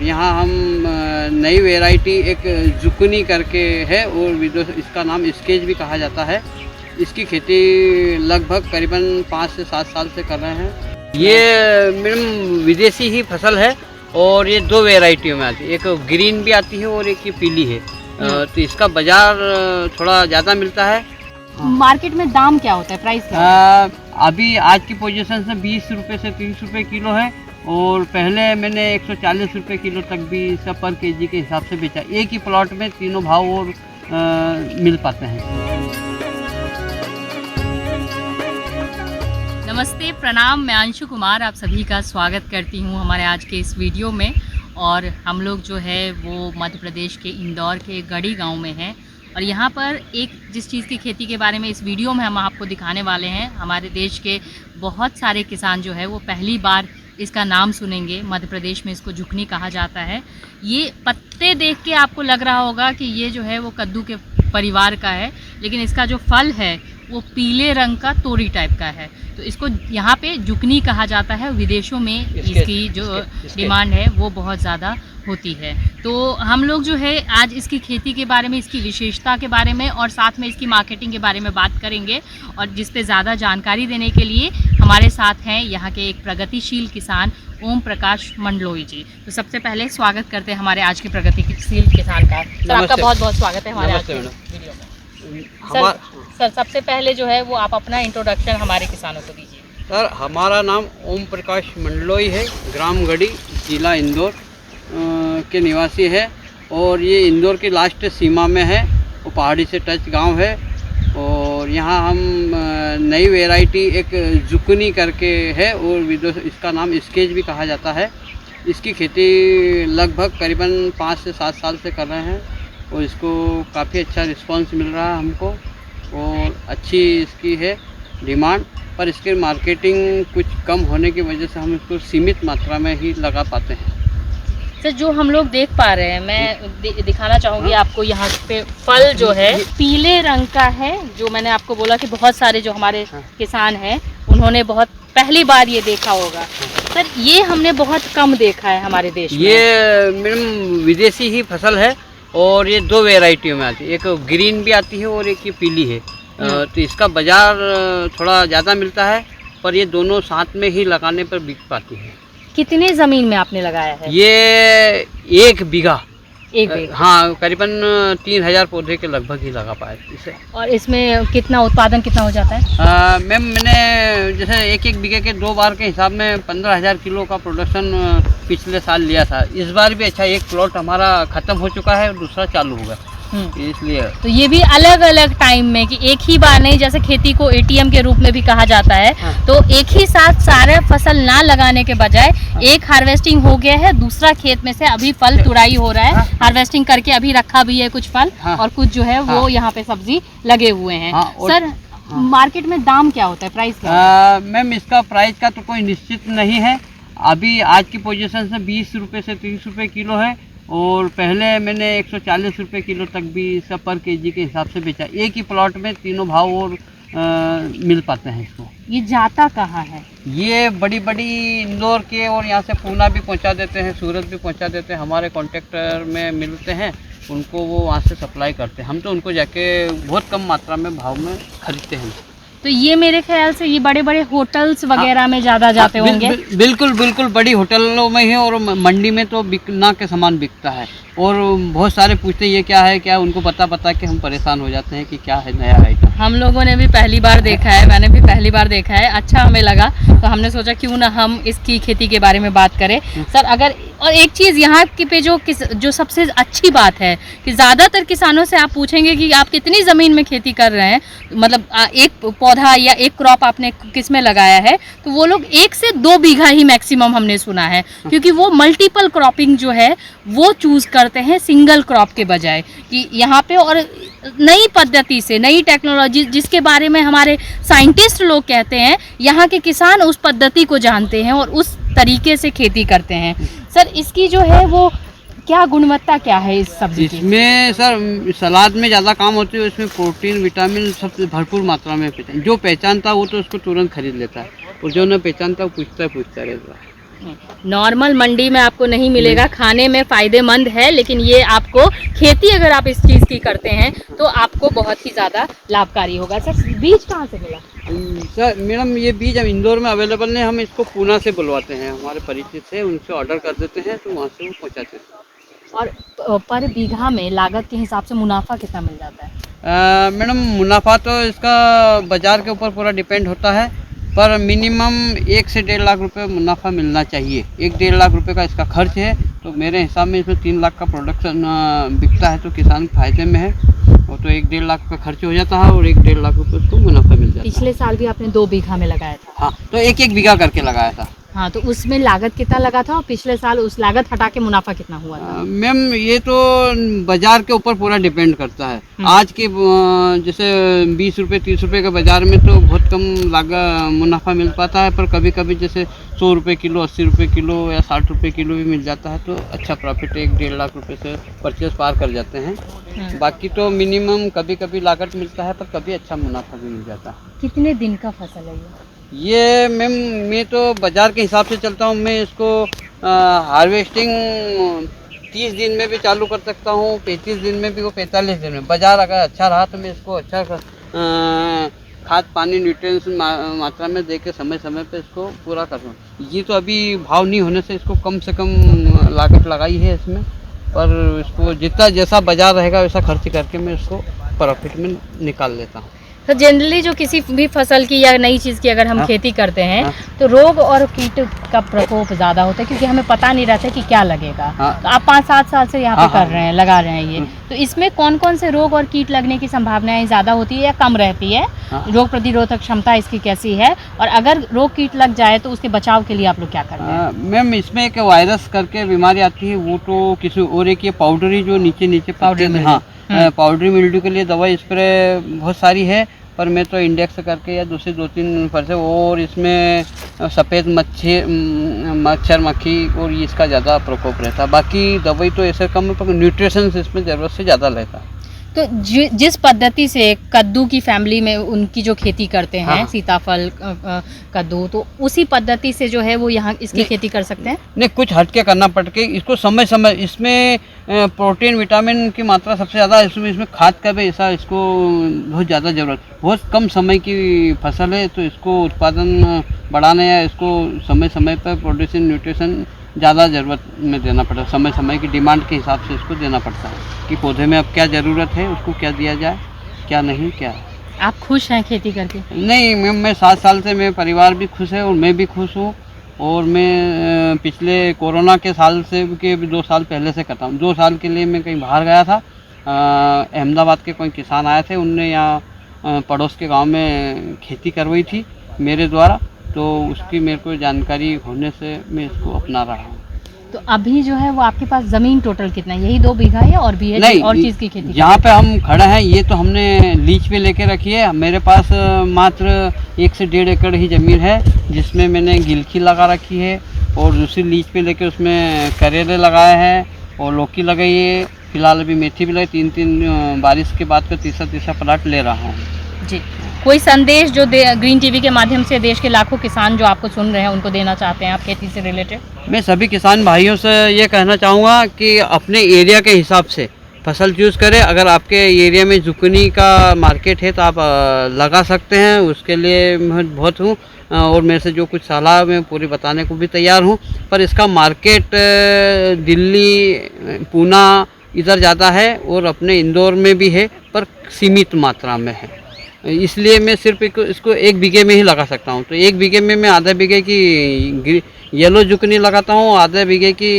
यहाँ हम नई वैरायटी एक जुकनी करके है और इसका नाम स्केच भी कहा जाता है। इसकी खेती लगभग करीबन 5 से 7 साल से कर रहे हैं। ये मैडम विदेशी ही फसल है और ये 2 वैरायटियों में आती है, एक ग्रीन भी आती है और एक ये पीली है। तो इसका बाजार थोड़ा ज़्यादा मिलता है। मार्केट में दाम क्या होता है, प्राइस क्या? अभी आज की पोजीशन से 20 रुपये से 30 रुपये किलो है और पहले मैंने 140 रुपये किलो तक भी सब पर केजी के हिसाब से बेचा। एक ही प्लॉट में तीनों भाव और मिल पाते हैं। नमस्ते, प्रणाम, मैं अंशु कुमार आप सभी का स्वागत करती हूँ हमारे आज के इस वीडियो में। और हम लोग जो है वो मध्य प्रदेश के इंदौर के गढ़ी गांव में हैं और यहाँ पर एक जिस चीज़ की खेती के बारे में इस वीडियो में हम आपको दिखाने वाले हैं, हमारे देश के बहुत सारे किसान जो है वो पहली बार इसका नाम सुनेंगे। मध्य प्रदेश में इसको जुकनी कहा जाता है। ये पत्ते देख के आपको लग रहा होगा कि ये जो है वो कद्दू के परिवार का है, लेकिन इसका जो फल है वो पीले रंग का तोरी टाइप का है। तो इसको यहाँ पे जुकनी कहा जाता है। विदेशों में इसकी जो डिमांड है वो बहुत ज़्यादा होती है। तो हम लोग जो है आज इसकी खेती के बारे में, इसकी विशेषता के बारे में और साथ में इसकी मार्केटिंग के बारे में बात करेंगे। और जिस पे ज़्यादा जानकारी देने के लिए हमारे साथ हैं यहाँ के एक प्रगतिशील किसान ओम प्रकाश मंडलोई जी। तो सबसे पहले स्वागत करते हैं हमारे आज के प्रगतिशील किसान का। सर आपका बहुत बहुत स्वागत है हमारे आज के वीडियो में। सर सबसे पहले जो है वो आप अपना इंट्रोडक्शन हमारे किसानों को दीजिए। सर हमारा नाम ओम प्रकाश मंडलोई है, ग्राम गढ़ी, जिला इंदौर के निवासी है और ये इंदौर की लास्ट सीमा में है। वो पहाड़ी से टच गांव है और यहाँ हम नई वैरायटी एक जुकनी करके है और इसका नाम स्केच भी कहा जाता है। इसकी खेती लगभग करीबन 5 से 7 साल से कर रहे हैं और इसको काफ़ी अच्छा रिस्पांस मिल रहा है हमको और अच्छी इसकी है डिमांड। पर इसकी मार्केटिंग कुछ कम होने की वजह से हम इसको सीमित मात्रा में ही लगा पाते हैं। सर जो हम लोग देख पा रहे हैं, मैं दिखाना चाहूँगी आपको। यहाँ पे फल जो है पीले रंग का है, जो मैंने आपको बोला कि बहुत सारे जो हमारे किसान हैं उन्होंने बहुत पहली बार ये देखा होगा। सर ये हमने बहुत कम देखा है हमारे देश में। ये मैडम विदेशी ही फसल है और ये 2 वैरायटियों में आती है, एक ग्रीन भी आती है और एक ये पीली है। तो इसका बाजार थोड़ा ज़्यादा मिलता है पर ये दोनों साथ में ही लगाने पर बिक पाती है। कितने ज़मीन में आपने लगाया है? ये 1 बीघा। हाँ, करीबन 3000 पौधे के लगभग ही लगा पाए इसे। और इसमें कितना उत्पादन कितना हो जाता है? मैम मैंने जैसे एक बीघे के 2 बार के हिसाब में 15,000 किलो का प्रोडक्शन पिछले साल लिया था। इस बार भी अच्छा एक प्लॉट हमारा ख़त्म हो चुका है और दूसरा चालू होगा, इसलिए। तो ये भी अलग अलग टाइम में कि एक ही बार नहीं, जैसे खेती को एटीएम के रूप में भी कहा जाता है। तो एक ही साथ सारे फसल ना लगाने के बजाय एक हार्वेस्टिंग हो गया है, दूसरा खेत में से अभी फल तुड़ाई हो रहा है। हार्वेस्टिंग करके अभी रखा भी है कुछ फल और कुछ जो है वो यहाँ पे सब्जी लगे हुए हैं। सर मार्केट में दाम क्या होता है, प्राइस क्या? मैम इसका प्राइस का तो कोई निश्चित नहीं है। अभी आज की पोजीशन से 20 रुपये से 30 रुपये किलो है और पहले मैंने 140 रुपये किलो तक भी सब पर केजी के हिसाब से बेचा। एक ही प्लॉट में तीनों भाव और मिल पाते हैं इसको। ये जाता कहाँ है? ये बड़ी बड़ी इंदौर के और यहाँ से पूना भी पहुँचा देते हैं, सूरत भी पहुँचा देते हैं। हमारे कॉन्ट्रैक्टर में मिलते हैं, उनको वो वहाँ से सप्लाई करते हैं। हम तो उनको जाके बहुत कम मात्रा में भाव में खरीदते हैं। तो ये मेरे ख्याल से ये बड़े बड़े होटल्स वगैरह में ज़्यादा जाते होंगे। बिल्कुल बिल्कुल, बड़ी होटलों में है और मंडी में तो बिकना के सामान बिकता है। और बहुत सारे पूछते हैं ये क्या है, क्या उनको बता के हम परेशान हो जाते हैं कि क्या है नया आइटम। हम लोगों ने भी पहली बार देखा है, मैंने भी पहली बार देखा है, अच्छा हमें लगा तो हमने सोचा क्यों ना हम इसकी खेती के बारे में बात करें। सर अगर और एक चीज़ यहाँ की पे जो सबसे अच्छी बात है कि ज़्यादातर किसानों से आप पूछेंगे कि आप कितनी ज़मीन में खेती कर रहे हैं, मतलब एक पौधा या एक क्रॉप आपने किस में लगाया है, तो वो लोग 1 से 2 बीघा ही मैक्सिमम हमने सुना है, क्योंकि वो मल्टीपल क्रॉपिंग जो है वो चूज़ करते हैं सिंगल क्रॉप के बजाय कि यहाँ पे। और नई पद्धति से, नई टेक्नोलॉजी जिसके बारे में हमारे साइंटिस्ट लोग कहते हैं, यहाँ के किसान उस पद्धति को जानते हैं और उस तरीके से खेती करते हैं। सर इसकी जो है वो क्या गुणवत्ता क्या है इस सब्जी की? इसमें सर सलाद में ज़्यादा काम होती है, इसमें प्रोटीन विटामिन सब भरपूर मात्रा में जो पहचानता है वो तो उसको तुरंत खरीद लेता है और जो न पहचानता वो पूछता रहता है। नॉर्मल मंडी में आपको नहीं मिलेगा, खाने में फ़ायदेमंद है, लेकिन ये आपको खेती अगर आप इस चीज़ की करते हैं तो आपको बहुत ही ज़्यादा लाभकारी होगा। सर बीज कहाँ से मिला? सर मैडम ये बीज हम इंदौर में अवेलेबल नहीं, हम इसको पूना से बुलवाते हैं, हमारे परिचित से, उनसे ऑर्डर कर देते हैं तो वहाँ से वो पहुँचाते हैं। और पर बीघा में लागत के हिसाब से मुनाफा कितना मिल जाता है? मैडम मुनाफा तो इसका बाज़ार के ऊपर पूरा डिपेंड होता है, पर मिनिमम 1 से 1.5 लाख रुपए मुनाफा मिलना चाहिए। 1-1.5 लाख रुपए का इसका खर्च है, तो मेरे हिसाब में इसमें 3 लाख का प्रोडक्शन बिकता है तो किसान फायदे में है। और तो 1-1.5 लाख का खर्च हो जाता है और 1-1.5 लाख रुपए उसको मुनाफा मिल जाता है। पिछले साल भी आपने 2 बीघा में लगाया था? हाँ, तो 1-1 बीघा करके लगाया था। हाँ, तो उसमें लागत कितना लगा था और पिछले साल उस लागत हटा के मुनाफा कितना हुआ था? मैम ये तो बाजार के ऊपर पूरा डिपेंड करता है। आज के जैसे 20 रुपये 30 रुपये के बाजार में तो बहुत कम लागत मुनाफा मिल पाता है, पर कभी कभी जैसे 100 रुपये किलो, 80 रुपये किलो या 60 रुपये किलो भी मिल जाता है, तो अच्छा प्रॉफिट 1-1.5 लाख रुपए से परचेस पार कर जाते हैं। बाकी तो मिनिमम कभी कभी लागत मिलता है, पर कभी अच्छा मुनाफा भी मिल जाता है। कितने दिन का फसल है ये मैम मैं तो बाज़ार के हिसाब से चलता हूँ। मैं इसको हार्वेस्टिंग 30 दिन में भी चालू कर सकता हूँ, 35 दिन में भी, वो 45 दिन में। बाज़ार अगर अच्छा रहा तो मैं इसको अच्छा खाद पानी न्यूट्रिएंट्स मात्रा में दे के समय समय पे इसको पूरा कर दूँ। ये तो अभी भाव नहीं होने से इसको कम से कम लागत लगाई है इसमें, पर इसको जितना जैसा बाज़ार रहेगा वैसा खर्च करके मैं इसको प्रॉफिट में निकाल लेता हूँ। तो जनरली जो किसी भी फसल की या नई चीज़ की अगर हम खेती करते हैं तो रोग और कीट का प्रकोप ज़्यादा होता है, क्योंकि हमें पता नहीं रहता कि क्या लगेगा। तो आप 5-7 साल से यहाँ पे कर रहे हैं, लगा रहे हैं ये, तो इसमें कौन कौन से रोग और कीट लगने की संभावनाएं ज़्यादा होती है या कम रहती है? रोग प्रतिरोधक क्षमता इसकी कैसी है, और अगर रोग कीट लग जाए तो उसके बचाव के लिए आप लोग क्या करते हैं? मैम इसमें एक वायरस करके बीमारी आती है, वो तो किसी और एक ये पाउडरी जो नीचे पाउडरी, हाँ पाउडरी मिल्ड्यू के लिए दवाई स्प्रे बहुत सारी है, पर मैं तो इंडेक्स करके या दूसरे 2-3 फर से, और इसमें सफ़ेद मच्छर मक्खी और इसका ज़्यादा प्रकोप रहता है। बाकी दवाई तो ऐसे कम है, पर न्यूट्रिशन इसमें ज़रूरत से ज़्यादा रहता है। तो जिस पद्धति से कद्दू की फैमिली में उनकी जो खेती करते हैं, सीताफल कद्दू, तो उसी पद्धति से जो है वो यहाँ इसकी खेती कर सकते हैं? नहीं, कुछ हटके करना पड़ के इसको समय समय, इसमें प्रोटीन विटामिन की मात्रा सबसे ज़्यादा, इसमें खाद का भी ऐसा इसको बहुत ज़्यादा ज़रूरत, बहुत कम समय की फसल है, तो इसको उत्पादन बढ़ाने या इसको समय समय पर प्रोटीन न्यूट्रिशन ज़्यादा ज़रूरत में देना पड़ता है। समय समय की डिमांड के हिसाब से इसको देना पड़ता है कि पौधे में अब क्या ज़रूरत है, उसको क्या दिया जाए, क्या नहीं, क्या। आप खुश हैं खेती करके? नहीं मैम, मैं 7 साल से, मेरे परिवार भी खुश है और मैं भी खुश हूँ। और मैं पिछले कोरोना के साल से के 2 साल पहले से करता हूँ। 2 साल के लिए मैं कहीं बाहर गया था, अहमदाबाद के कोई किसान आए थे, उनने यहाँ पड़ोस के गाँव में खेती करवाई थी मेरे द्वारा, तो उसकी मेरे को जानकारी होने से मैं इसको अपना रहा हूँ। तो अभी जो है वो आपके पास ज़मीन टोटल कितना है? यही 2 बीघा है और भी है? नहीं, और चीज़ की खेती? यहाँ पे हम खड़े हैं, ये तो हमने लीज पे लेके रखी है। मेरे पास मात्र 1 से 1.5 एकड़ ही ज़मीन है, जिसमें मैंने गिलकी लगा रखी है, और दूसरी लीज पे लेके उसमें करेले लगाए हैं और लौकी लगाई है। फिलहाल अभी मेथी भी लगाई, 3 बारिश के बाद का तीसरा प्लाट ले रहा हूँ जी। कोई संदेश जो ग्रीन टीवी के माध्यम से देश के लाखों किसान जो आपको सुन रहे हैं उनको देना चाहते हैं आप खेती से रिलेटेड? मैं सभी किसान भाइयों से ये कहना चाहूँगा कि अपने एरिया के हिसाब से फसल चूज़ करें। अगर आपके एरिया में जुकनी का मार्केट है तो आप लगा सकते हैं, उसके लिए मैं बहुत हूँ, और मेरे से जो कुछ सलाह मैं पूरी बताने को भी तैयार हूँ। पर इसका मार्केट दिल्ली पूना इधर ज़्यादा है और अपने इंदौर में भी है, पर सीमित मात्रा में है, इसलिए मैं सिर्फ इसको 1 बीघे में ही लगा सकता हूँ। तो 1 बीघे में मैं आधा बीघे की येलो जुकनी लगाता हूँ, आधा बीघे की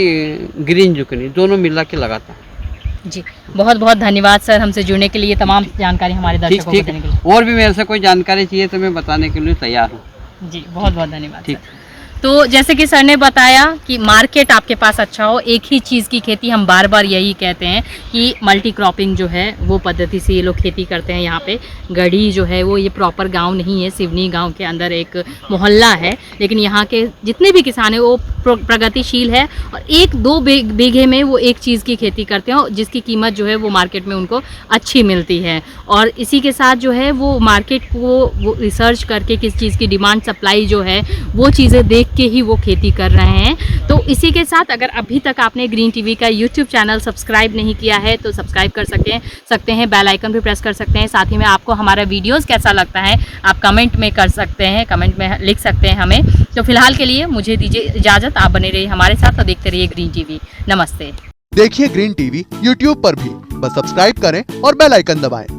ग्रीन जुकनी, दोनों मिला के लगाता हूँ। जी, बहुत बहुत धन्यवाद सर हमसे जुड़ने के लिए, तमाम जानकारी हमारे दर्शकों को देने के लिए। और भी मेरे से कोई जानकारी चाहिए तो मैं बताने के लिए तैयार हूँ। जी, बहुत बहुत धन्यवाद। ठीक। तो जैसे कि सर ने बताया कि मार्केट आपके पास अच्छा हो, एक ही चीज़ की खेती, हम बार बार यही कहते हैं कि मल्टी क्रॉपिंग जो है वो पद्धति से ये लोग खेती करते हैं। यहाँ पे गढ़ी जो है वो ये प्रॉपर गांव नहीं है, सिवनी गांव के अंदर एक मोहल्ला है, लेकिन यहाँ के जितने भी किसान हैं वो प्रगतिशील है और 1-2 बीघे में वो एक चीज़ की खेती करते हैं जिसकी कीमत जो है वो मार्केट में उनको अच्छी मिलती है। और इसी के साथ जो है वो मार्केट को वो रिसर्च करके किस चीज़ की डिमांड सप्लाई जो है वो चीज़ें देख के ही वो खेती कर रहे हैं। तो इसी के साथ अगर अभी तक आपने ग्रीन टीवी का यूट्यूब चैनल सब्सक्राइब नहीं किया है तो सब्सक्राइब कर सकते हैं, बेल आइकन भी प्रेस कर सकते हैं। साथ ही में आपको हमारा वीडियोस कैसा लगता है आप कमेंट में कर सकते हैं, कमेंट में लिख सकते हैं हमें। तो फिलहाल के लिए मुझे दीजिए इजाज़त, आप बने रहिए हमारे साथ और देखते रहिए ग्रीन टीवी। नमस्ते। देखिए ग्रीन टीवी यूट्यूब पर भी, बस सब्सक्राइब करें और बेल आइकन दबाएं।